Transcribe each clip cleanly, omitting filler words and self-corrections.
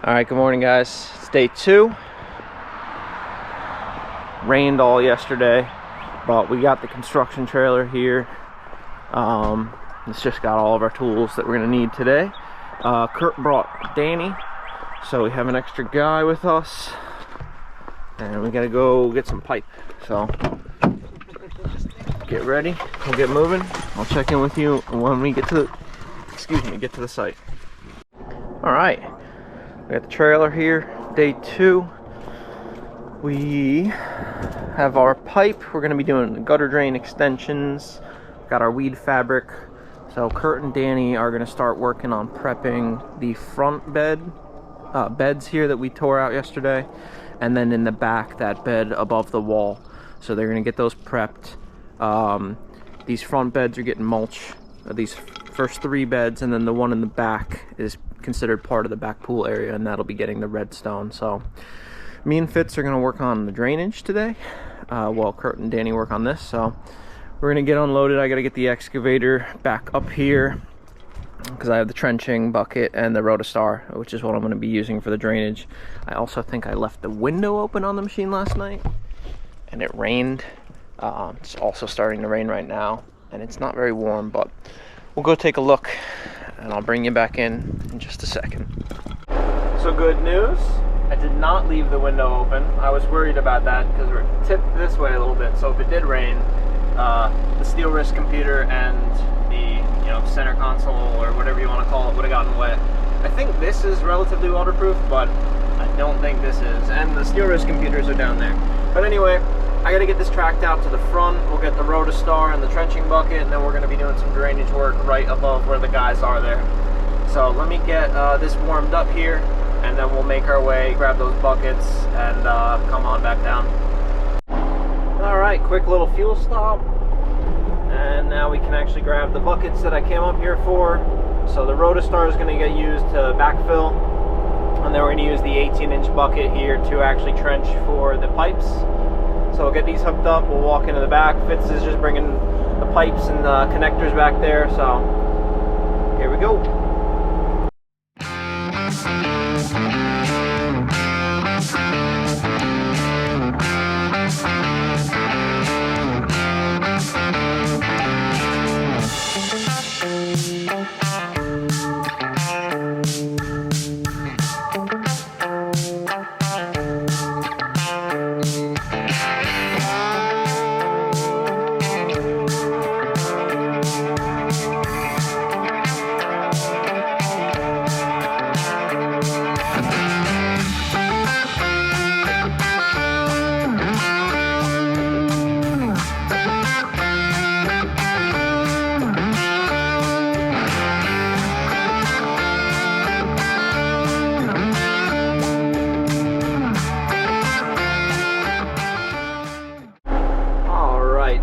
Alright, good morning guys. It's day 2. Rained all yesterday, but we got the construction trailer here. It's just got all of our tools that we're going to need today. Kurt brought Danny, so we have an extra guy with us. And we got to go get some pipe. So, get ready. We'll get moving. I'll check in with you when we get to the site. Alright. We got the trailer here, day 2. We have our pipe. We're going to be doing the gutter drain extensions. Got our weed fabric. So Kurt and Danny are going to start working on prepping the front beds here that we tore out yesterday. And then in the back, that bed above the wall. So they're going to get those prepped. These front beds are getting mulch. These first 3 beds, and then the one in the back is considered part of the back pool area, and that'll be getting the redstone. So me and Fitz are going to work on the drainage today while Kurt and Danny work on this. So we're going to get unloaded. I got to get the excavator back up here because I have the trenching bucket and the Rotastar, which is what I'm going to be using for the drainage. I also think I left the window open on the machine last night and it rained. It's also starting to rain right now and it's not very warm, but we'll go take a look and I'll bring you back in just a second. So good news, I did not leave the window open. I was worried about that because we're tipped this way a little bit, so if it did rain, the steel wrist computer and the center console or whatever you want to call it would have gotten wet. I think this is relatively waterproof, but I don't think this is, and the steel wrist computers are down there. But anyway, I gotta get this tracked out to the front. We'll get the Rotastar and the trenching bucket, and then we're gonna be doing some drainage work right above where the guys are there. So let me get this warmed up here, and then we'll make our way, grab those buckets, and come on back down. All right, quick little fuel stop. And now we can actually grab the buckets that I came up here for. So the Rotastar is gonna get used to backfill, and then we're gonna use the 18-inch bucket here to actually trench for the pipes. So we'll get these hooked up, we'll walk into the back. Fitz is just bringing the pipes and the connectors back there, so here we go.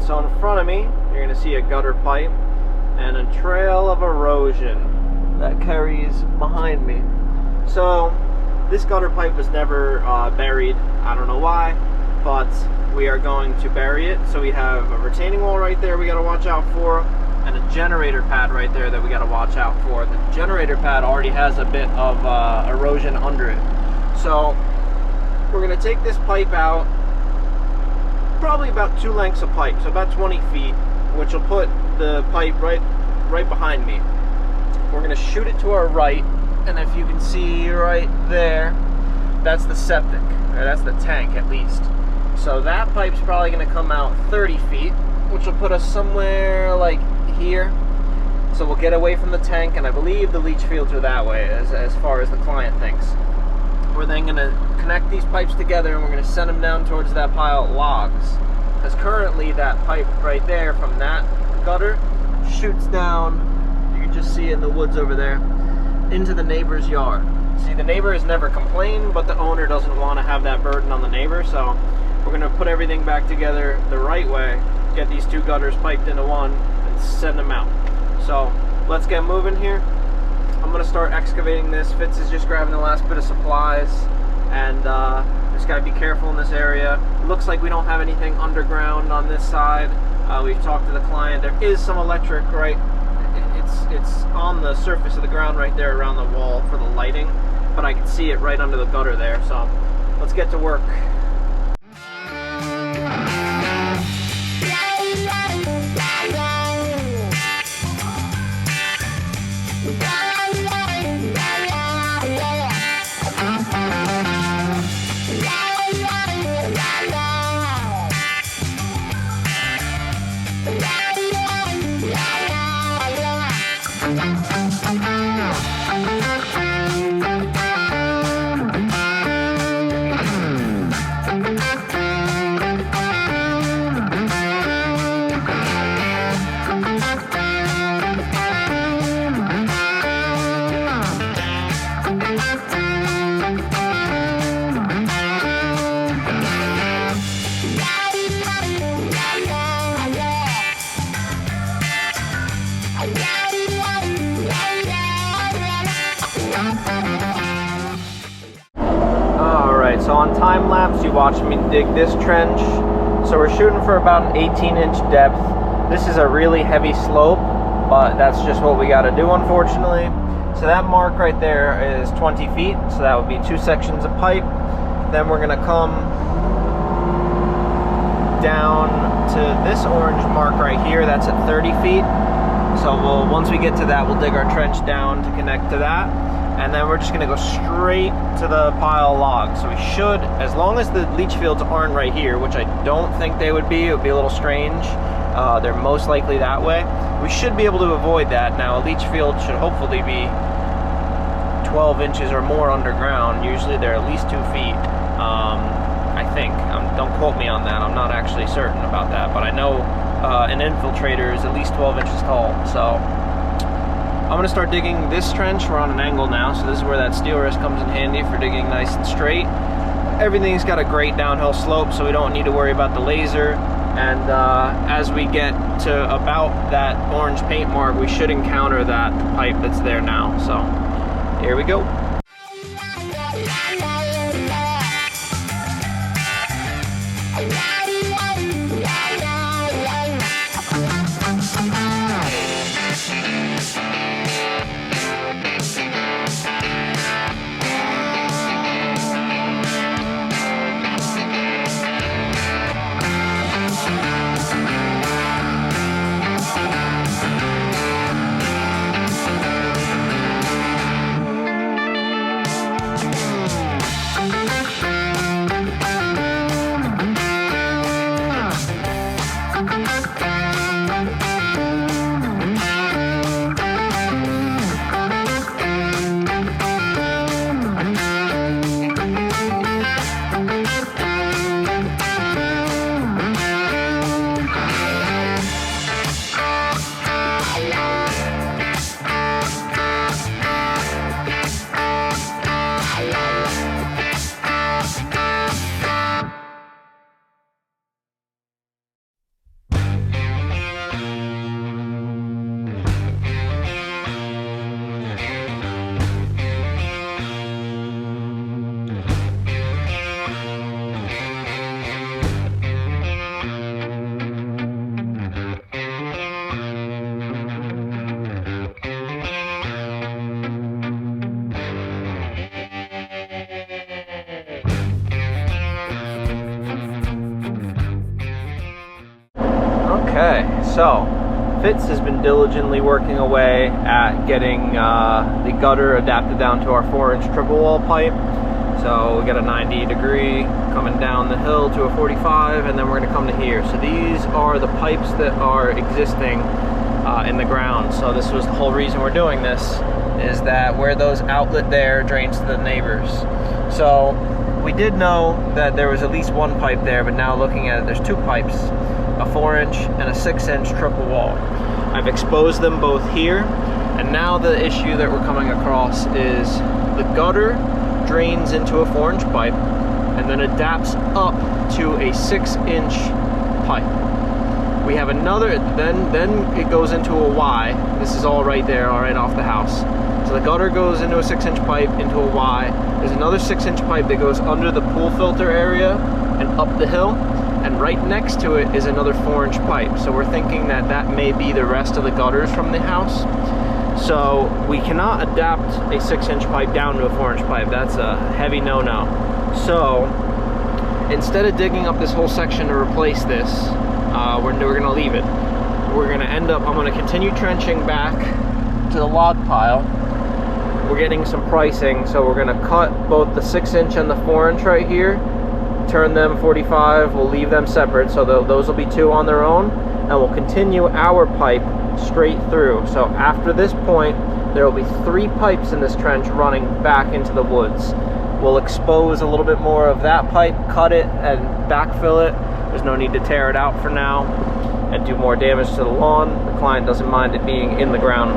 So in front of me, you're going to see a gutter pipe and a trail of erosion that carries behind me. So this gutter pipe was never buried. I don't know why, but we are going to bury it. So we have a retaining wall right there we got to watch out for, and a generator pad right there that we got to watch out for. The generator pad already has a bit of erosion under it. So we're going to take this pipe out. Probably about 2 lengths of pipe, so about 20 feet, which will put the pipe right behind me. We're going to shoot it to our right, and if you can see right there, that's the septic, or that's the tank at least. So that pipe's probably going to come out 30 feet, which will put us somewhere like here. So we'll get away from the tank, and I believe the leach fields are that way, as far as the client thinks. We're then going to connect these pipes together and we're going to send them down towards that pile of logs. Because currently that pipe right there from that gutter shoots down, you can just see it in the woods over there, into the neighbor's yard. See, the neighbor has never complained, but the owner doesn't want to have that burden on the neighbor, so we're going to put everything back together the right way, get these 2 gutters piped into one, and send them out. So let's get moving here. I'm going to start excavating this. Fitz is just grabbing the last bit of supplies, and just got to be careful in this area. It looks like we don't have anything underground on this side. We've talked to the client. There is some electric, right? It's on the surface of the ground right there around the wall for the lighting, but I can see it right under the gutter there. So let's get to work. So on time lapse, you watched me dig this trench. So we're shooting for about an 18-inch depth. This is a really heavy slope, but that's just what we got to do, unfortunately. So that mark right there is 20 feet. So that would be 2 sections of pipe. Then we're going to come down to this orange mark right here. That's at 30 feet. So once we get to that, we'll dig our trench down to connect to that. And then we're just gonna go straight to the pile of logs. So we should, as long as the leach fields aren't right here, which I don't think they would be, it would be a little strange. They're most likely that way. We should be able to avoid that. Now, a leach field should hopefully be 12 inches or more underground. Usually they're at least 2 feet, I think. Don't quote me on that. I'm not actually certain about that, but I know an infiltrator is at least 12 inches tall. So I'm going to start digging this trench. We're on an angle now, so this is where that steel wrist comes in handy for digging nice and straight. Everything's got a great downhill slope, so we don't need to worry about the laser. And as we get to about that orange paint mark, we should encounter that pipe that's there now. So here we go. Okay, so Fitz has been diligently working away at getting the gutter adapted down to our 4-inch triple wall pipe. So we got a 90 degree coming down the hill to a 45, and then we're going to come to here. So these are the pipes that are existing in the ground. So this was the whole reason we're doing this, is that where those outlet there drains to the neighbors. So we did know that there was at least one pipe there, but now looking at it, there's 2 pipes, a 4-inch and a 6-inch triple wall. I've exposed them both here, and now the issue that we're coming across is the gutter drains into a 4-inch pipe and then adapts up to a 6-inch pipe. We have another, then it goes into a Y. This is all right there, all right off the house. So the gutter goes into a 6-inch pipe, into a Y. There's another 6-inch pipe that goes under the pool filter area and up the hill. And right next to it is another 4-inch pipe. So we're thinking that that may be the rest of the gutters from the house. So we cannot adapt a 6-inch pipe down to a 4-inch pipe. That's a heavy no-no. So instead of digging up this whole section to replace this, we're gonna leave it. We're gonna I'm gonna continue trenching back to the log pile. We're getting some pricing, so we're gonna cut both the 6-inch and the 4-inch right here, turn them 45, we'll leave them separate, so those will be 2 on their own, and we'll continue our pipe straight through. So after this point, there will be 3 pipes in this trench running back into the woods. We'll expose a little bit more of that pipe, cut it, and backfill it. There's no need to tear it out for now and do more damage to the lawn. The client doesn't mind it being in the ground.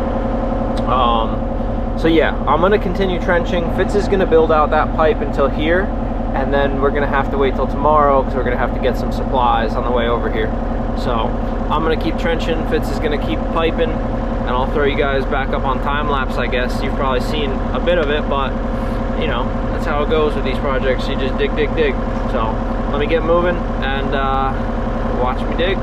So yeah, I'm gonna continue trenching. Fitz is gonna build out that pipe until here, and then we're gonna have to wait till tomorrow because we're gonna have to get some supplies on the way over here. So I'm gonna keep trenching, Fitz is gonna keep piping, and I'll throw you guys back up on time lapse, I guess. You've probably seen a bit of it, but you know, that's how it goes with these projects. You just dig, dig, dig. So let me get moving and watch me dig.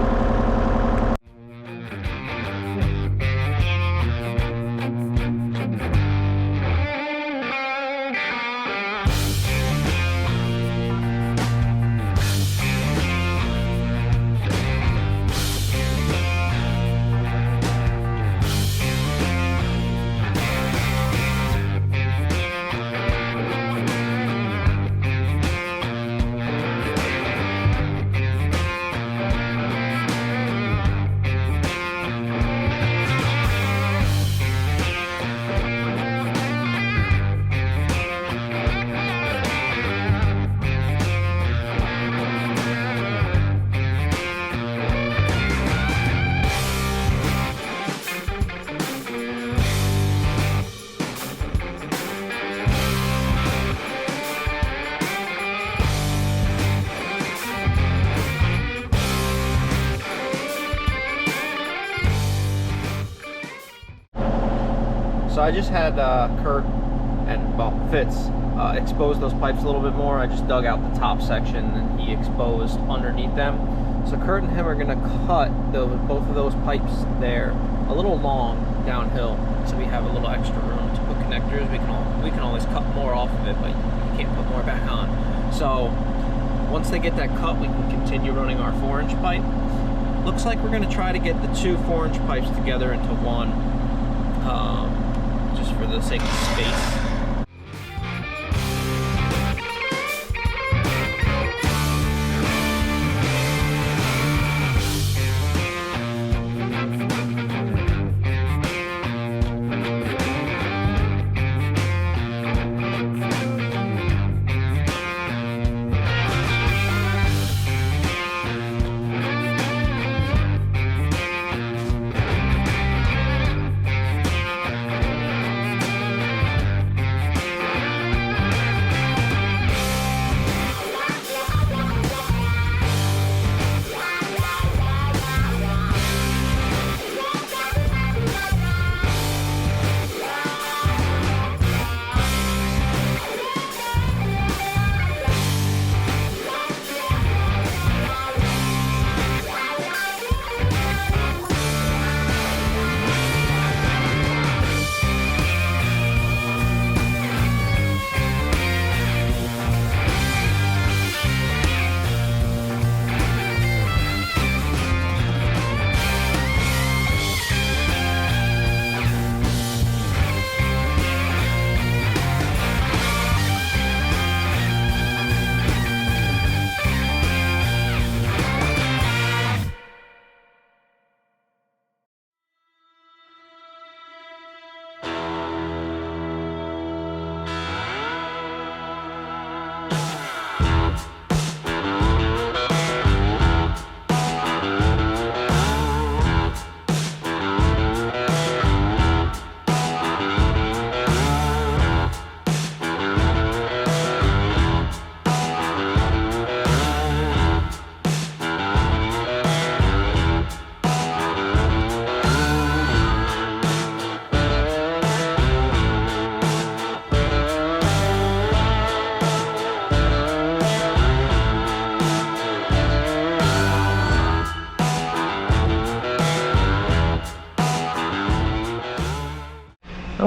So I just had Kurt and Fitz expose those pipes a little bit more. I just dug out the top section and he exposed underneath them. So Kurt and him are gonna cut both of those pipes there a little long downhill, so we have a little extra room to put connectors. We can always cut more off of it, but you can't put more back on. So once they get that cut, we can continue running our 4-inch pipe. Looks like we're gonna try to get the 2 4-inch pipes together into one, just for the sake of space.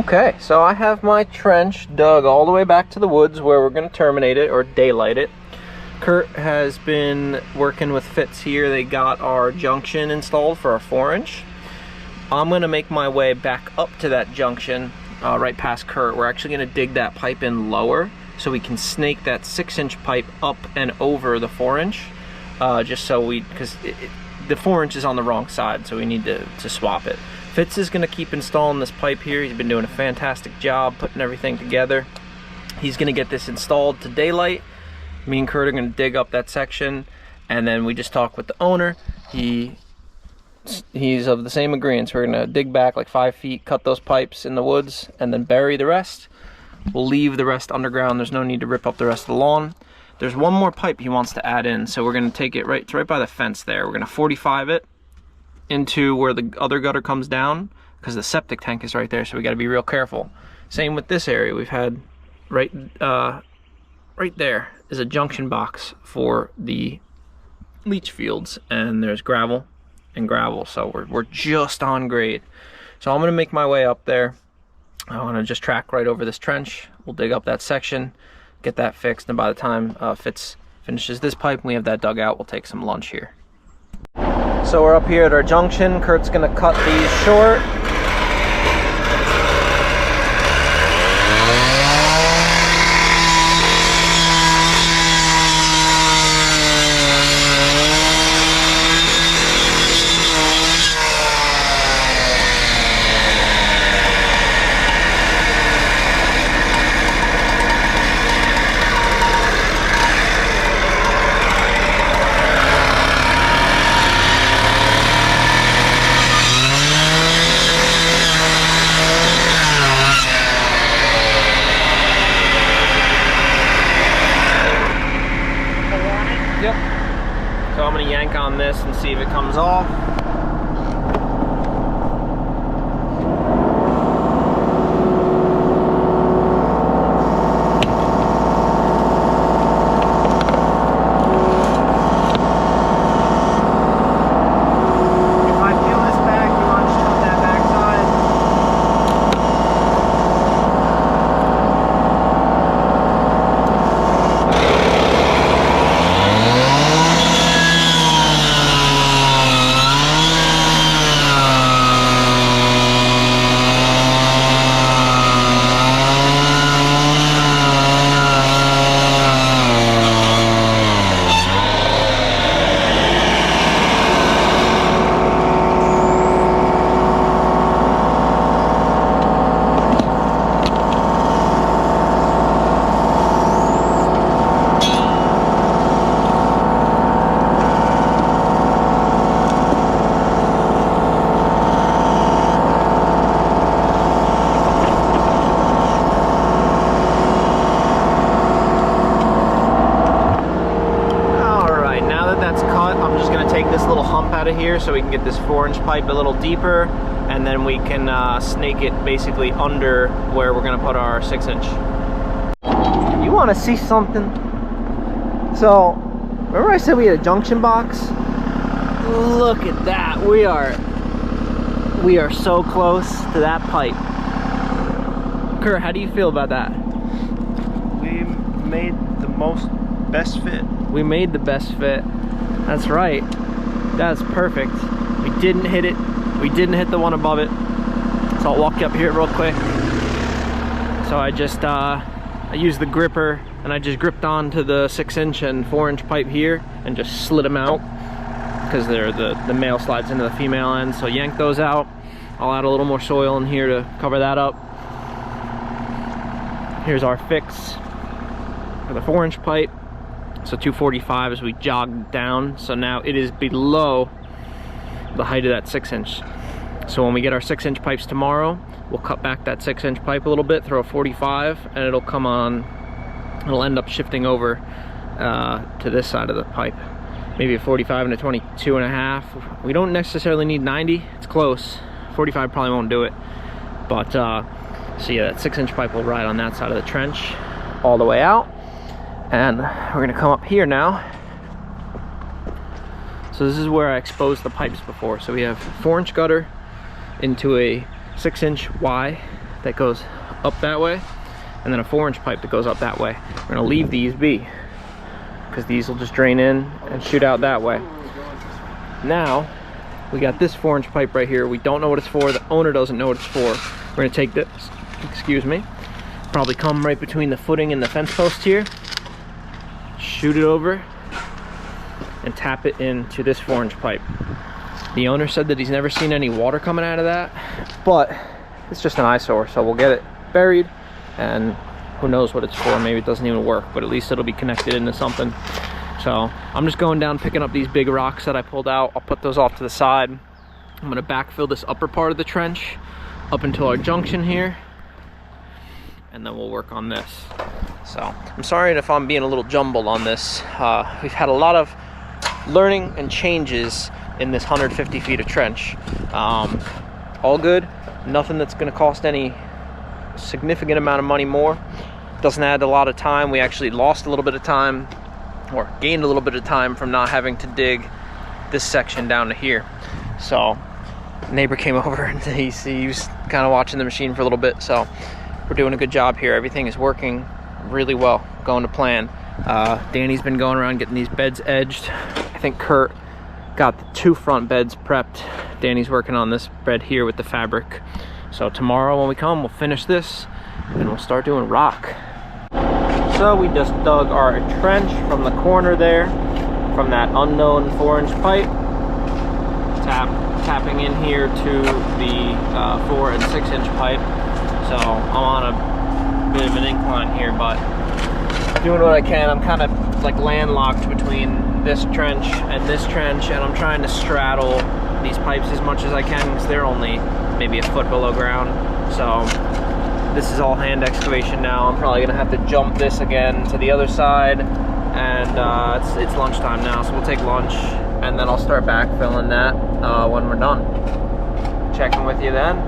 Okay, so I have my trench dug all the way back to the woods where we're going to terminate it or daylight it. Kurt has been working with Fitz here. They got our junction installed for our 4-inch. I'm going to make my way back up to that junction right past Kurt. We're actually going to dig that pipe in lower so we can snake that 6-inch pipe up and over the 4-inch. Just so because the 4-inch is on the wrong side, so we need to swap it. Fitz is going to keep installing this pipe here. He's been doing a fantastic job putting everything together. He's going to get this installed to daylight. Me and Kurt are going to dig up that section, and then we just talk with the owner. He's of the same agreement. So we're going to dig back like 5 feet, cut those pipes in the woods, and then bury the rest. We'll leave the rest underground. There's no need to rip up the rest of the lawn. There's one more pipe he wants to add in, so we're going to take it it's right by the fence there. We're going to 45 it into where the other gutter comes down, because the septic tank is right there, so we got to be real careful. Same with this area. We've had right there is a junction box for the leach fields, and there's gravel and gravel, so we're just on grade. So I'm going to make my way up there. I want to just track right over this trench. We'll dig up that section, get that fixed, and by the time Fitz finishes this pipe and we have that dug out, we'll take some lunch here. So we're up here at our junction. Kurt's going to cut these short. So I'm going to yank on this and see if it comes off. Out of here so we can get this 4-inch pipe a little deeper, and then we can snake it basically under where we're going to put our 6-inch. You want to see something? So remember I said we had a junction box? Look at that. We are so close to that pipe. Kurt, how do you feel about that? We made the best fit. We made the best fit. That's right. That's perfect. We didn't hit it. We didn't hit the one above it. So I'll walk you up here real quick. So I just I used the gripper and I just gripped onto the 6-inch and 4-inch pipe here and just slid them out, because they're the male slides into the female end. So yank those out. I'll add a little more soil in here to cover that up. Here's our fix for the 4-inch pipe. So 245 as we jogged down. So now it is below the height of that 6-inch. So when we get our 6-inch pipes tomorrow, we'll cut back that 6-inch pipe a little bit, throw a 45, and it'll come on, it'll end up shifting over to this side of the pipe. Maybe a 45 and a 22.5. We don't necessarily need 90, it's close. 45 probably won't do it. But, so yeah, that 6-inch pipe will ride on that side of the trench all the way out. And we're gonna come up here now. So this is where I exposed the pipes before. So we have 4-inch gutter into a 6-inch Y that goes up that way, and then a 4-inch pipe that goes up that way. We're gonna leave these be, because these will just drain in and shoot out that way. Now, we got this 4-inch pipe right here. We don't know what it's for. The owner doesn't know what it's for. We're gonna take this, excuse me, probably come right between the footing and the fence post here, shoot it over, and tap it into this 4-inch pipe. The owner said that he's never seen any water coming out of that, but it's just an eyesore, so we'll get it buried, and who knows what it's for. Maybe it doesn't even work, but at least it'll be connected into something. So I'm just going down picking up these big rocks that I pulled out. I'll put those off to the side. I'm gonna backfill this upper part of the trench up until our junction here, and then we'll work on this. So I'm sorry if I'm being a little jumbled on this. We've had a lot of learning and changes in this 150 feet of trench. All good, nothing that's gonna cost any significant amount of money more. Doesn't add a lot of time. We actually lost a little bit of time, or gained a little bit of time from not having to dig this section down to here. So neighbor came over and he was kind of watching the machine for a little bit, so we're doing a good job here. Everything is working really well, going to plan. Danny's been going around getting these beds edged. I think Kurt got the 2 front beds prepped. Danny's working on this bed here with the fabric. So tomorrow when we come, we'll finish this and we'll start doing rock. So we just dug our trench from the corner there, from that unknown 4-inch pipe, tapping in here to the 4 and 6-inch pipe. So I'm on a bit of an incline here, but doing what I can. I'm kind of like landlocked between this trench and this trench, and I'm trying to straddle these pipes as much as I can because they're only maybe a foot below ground. So this is all hand excavation now. I'm probably gonna have to jump this again to the other side, and it's lunchtime now, so we'll take lunch and then I'll start backfilling that when we're done. Checking with you then.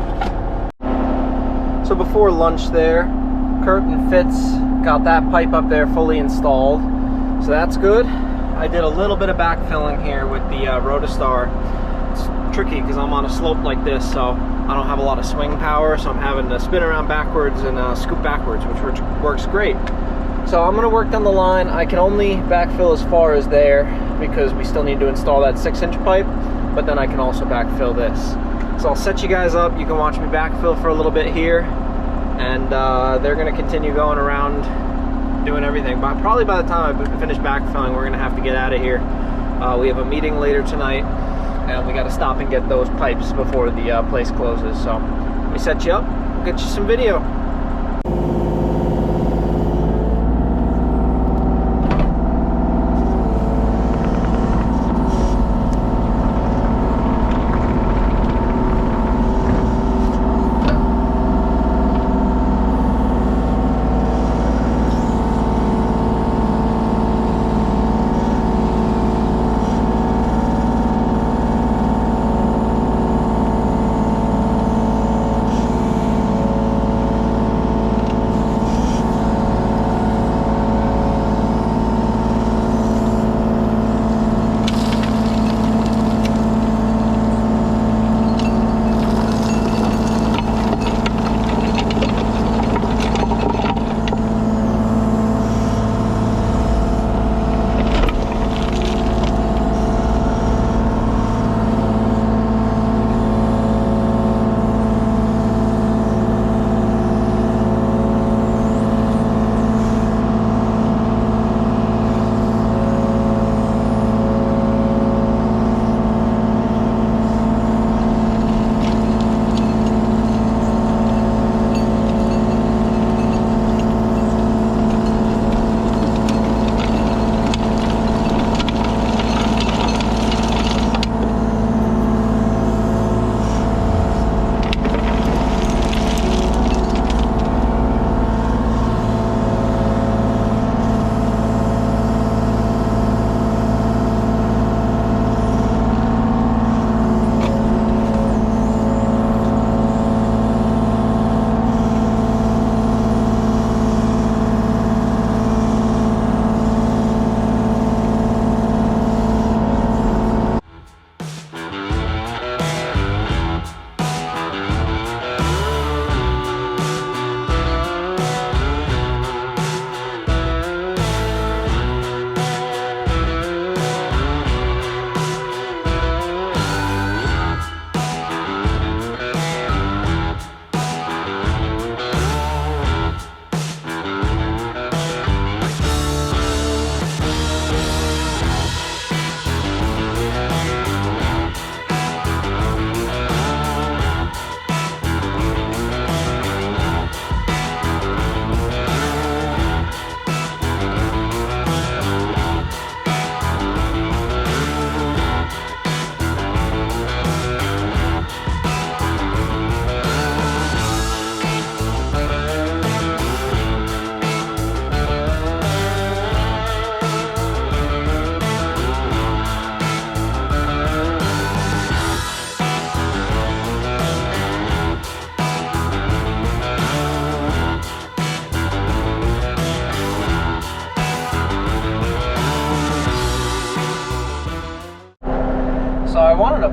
So before lunch there, Kurt and Fitz got that pipe up there fully installed, so that's good. I did a little bit of backfilling here with the Rotastar. It's tricky because I'm on a slope like this, so I don't have a lot of swing power, so I'm having to spin around backwards and scoop backwards, which works great. So I'm gonna work down the line. I can only backfill as far as there because we still need to install that 6-inch pipe, but then I can also backfill this. So I'll set you guys up. You can watch me backfill for a little bit here, and they're gonna continue going around doing everything. But probably by the time I finish backfilling, we're gonna have to get out of here. We have a meeting later tonight, and we got to stop and get those pipes before the place closes. So let me set you up, get you some video.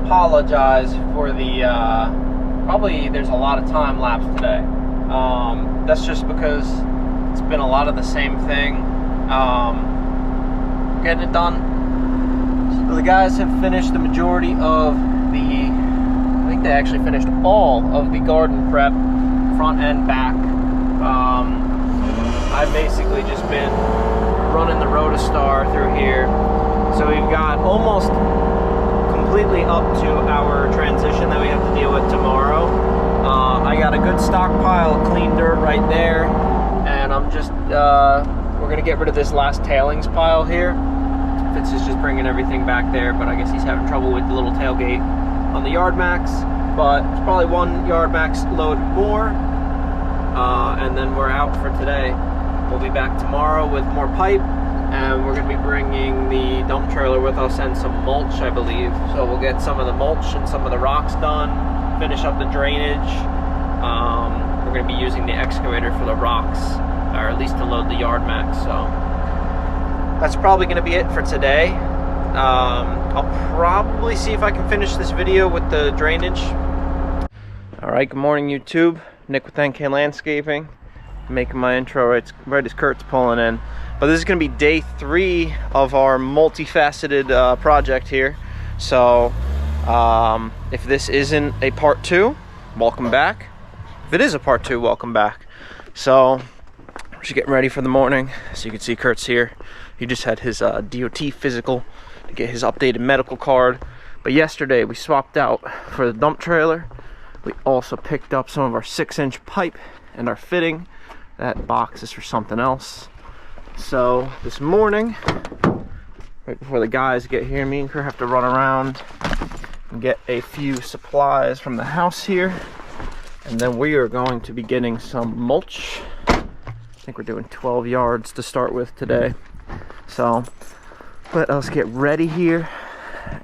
apologize for the, probably there's a lot of time lapse today. That's just because it's been a lot of the same thing. Getting it done. So the guys have finished the majority of the, I think they actually finished all of the garden prep, front and back. I've basically just been running the Rotastar through here. So we've got almost completely up to our transition that we have to deal with tomorrow. I got a good stockpile of clean dirt right there, and I'm just, we're gonna get rid of this last tailings pile here. Fitz is just bringing everything back there, but I guess he's having trouble with the little tailgate on the yard max, but it's probably one yard max load more, and then we're out for today. We'll be back tomorrow with more pipe, and we're going to be bringing the dump trailer with us and some mulch, I believe. So we'll get some of the mulch and some of the rocks done, finish up the drainage. We're going to be using the excavator for the rocks, or at least to load the yard max. So that's probably going to be it for today. I'll probably see if I can finish this video with the drainage. Alright, good morning YouTube. Nick with NK Landscaping. Making my intro right as Kurt's pulling in. But this is going to be day 3 of our multifaceted project here. So if this isn't a part 2, welcome back. If it is a part 2, welcome back. So we're just getting ready for the morning. So you can see Kurt's here. He just had his DOT physical to get his updated medical card. But yesterday we swapped out for the dump trailer. We also picked up some of our 6-inch pipe and our fitting. That box is for something else. So this morning, right before the guys get here, me and Kurt have to run around and get a few supplies from the house here. And then we are going to be getting some mulch. I think we're doing 12 yards to start with today. So let us get ready here.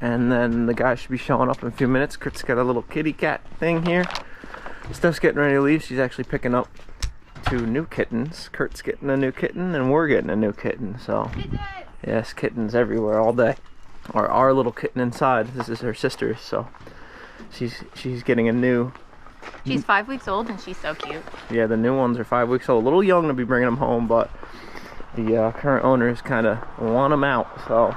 And then the guys should be showing up in a few minutes. Kurt's got a little kitty cat thing here. Steph's getting ready to leave. She's actually picking up 2 new kittens. Kurt's getting a new kitten and we're getting a new kitten. So yes, kittens everywhere all day. Or our little kitten inside. This is her sister's, so she's getting a new. She's 5 weeks old and she's so cute. Yeah, the new ones are 5 weeks old. A little young to be bringing them home, but the current owners kind of want them out, so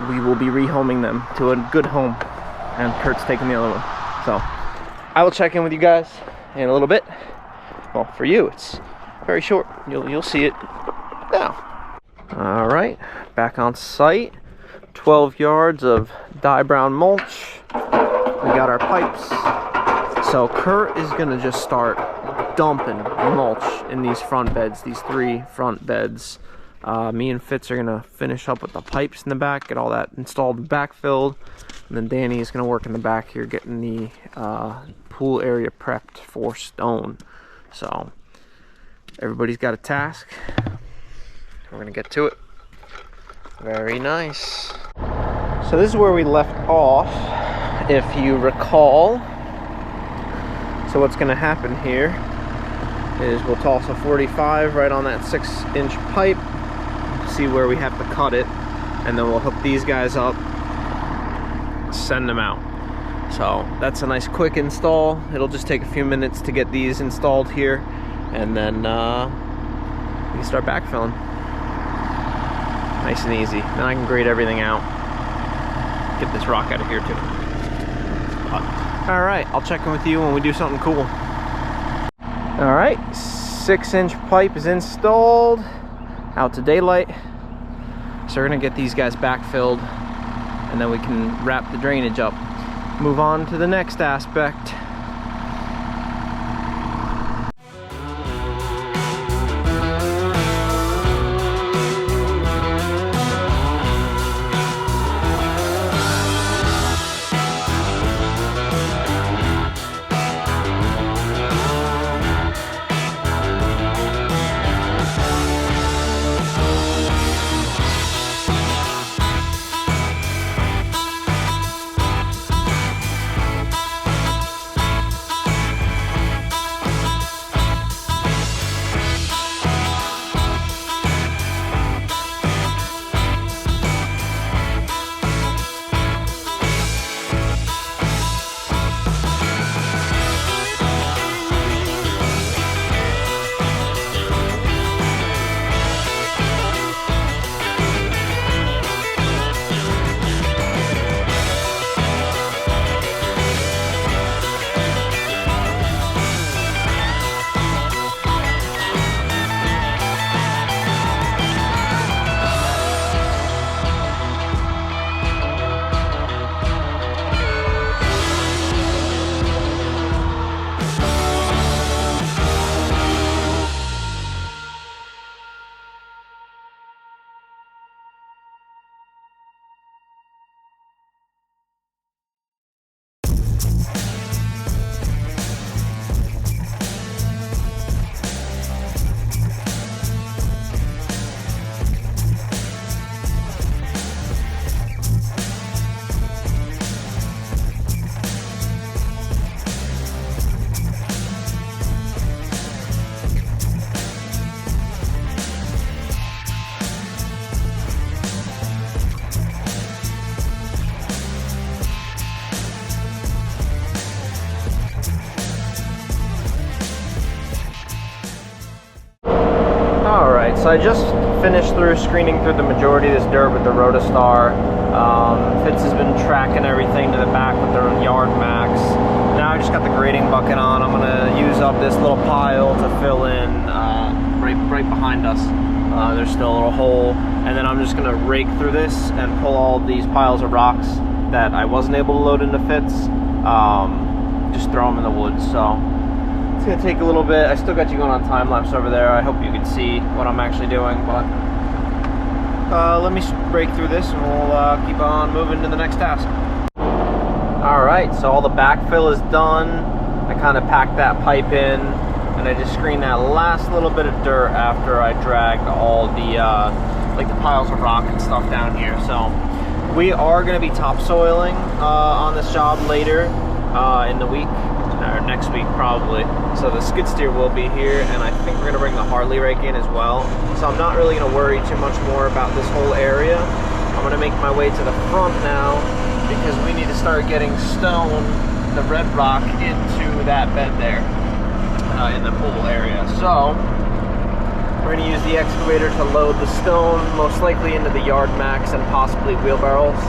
we will be rehoming them to a good home, and Kurt's taking the other one. So I will check in with you guys in a little bit. Well, for you, it's very short. You'll see it now. All right, back on site. 12 yards of dye brown mulch. We got our pipes. So Kurt is gonna just start dumping mulch in these front beds, these 3 front beds. Me and Fitz are gonna finish up with the pipes in the back, get all that installed and backfilled. And then Danny is gonna work in the back here, getting the pool area prepped for stone. So everybody's got a task. We're gonna get to it. Very nice. So this is where we left off, if you recall. So what's gonna happen here is we'll toss a 45 right on that 6-inch pipe, see where we have to cut it, and then we'll hook these guys up, send them out. So that's a nice quick install. It'll just take a few minutes to get these installed here, and then we can start backfilling. Nice and easy. Then I can grade everything out. Get this rock out of here too. Alright, I'll check in with you when we do something cool. Alright, 6-inch pipe is installed. Out to daylight. So we're gonna get these guys backfilled, and then we can wrap the drainage up. Move on to the next aspect. so I just finished screening through the majority of this dirt with the Rotastar. Fitz has been tracking everything to the back with their yard max. Now I just got the grading bucket on. I'm gonna use up this little pile to fill in right behind us. There's still a little hole, and then I'm just gonna rake through this and pull all these piles of rocks that I wasn't able to load into Fitz. Just throw them in the woods. So it's gonna take a little bit. I still got you going on time lapse over there. I hope you can see what I'm actually doing, but let me break through this and we'll keep on moving to the next task. All right, so all the backfill is done. I kind of packed that pipe in, and I just screened that last little bit of dirt after I dragged all the like the piles of rock and stuff down here. So we are going to be topsoiling on this job later in the week, or next week probably. So the skid steer will be here, and I think we're going to bring the Harley rake in as well. So I'm not really going to worry too much more about this whole area. I'm going to make my way to the front now, because we need to start getting stone, the red rock, into that bed there in the pool area. So we're going to use the excavator to load the stone, most likely into the yard max and possibly wheelbarrows.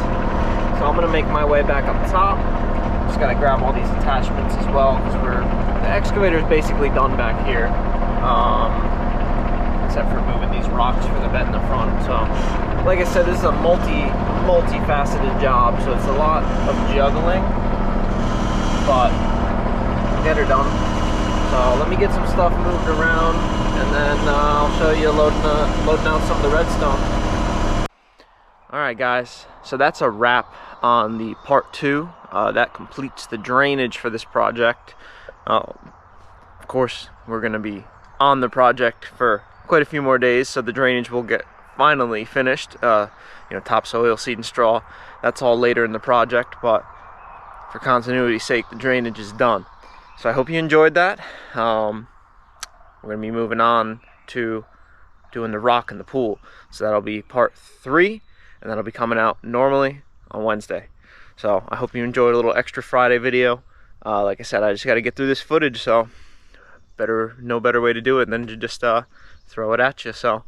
So I'm going to make my way back up top. Just got to grab all these attachments as well, because the excavator is basically done back here, except for moving these rocks for the bed in the front. So like I said, this is a multi-faceted job, so it's a lot of juggling, but we'll get her done. So let me get some stuff moved around, and then I'll show you loading out some of the redstone. Alright guys, so that's a wrap on the part 2. That completes the drainage for this project. Of course, we're going to be on the project for quite a few more days, so the drainage will get finally finished. You know, topsoil, seed and straw, that's all later in the project, but for continuity's sake, the drainage is done. So I hope you enjoyed that. We're going to be moving on to doing the rock in the pool, so that'll be part 3, and that'll be coming out normally on Wednesday. So I hope you enjoyed a little extra Friday video. Like I said, I just got to get through this footage, so no better way to do it than to just throw it at you. So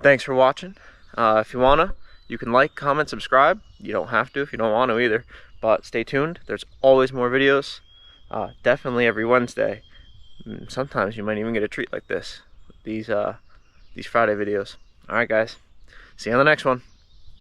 thanks for watching. If you wanna, you can like, comment, subscribe. You don't have to if you don't want to either, but stay tuned. There's always more videos, definitely every Wednesday. Sometimes you might even get a treat like this with these Friday videos. All right guys, see you on the next one.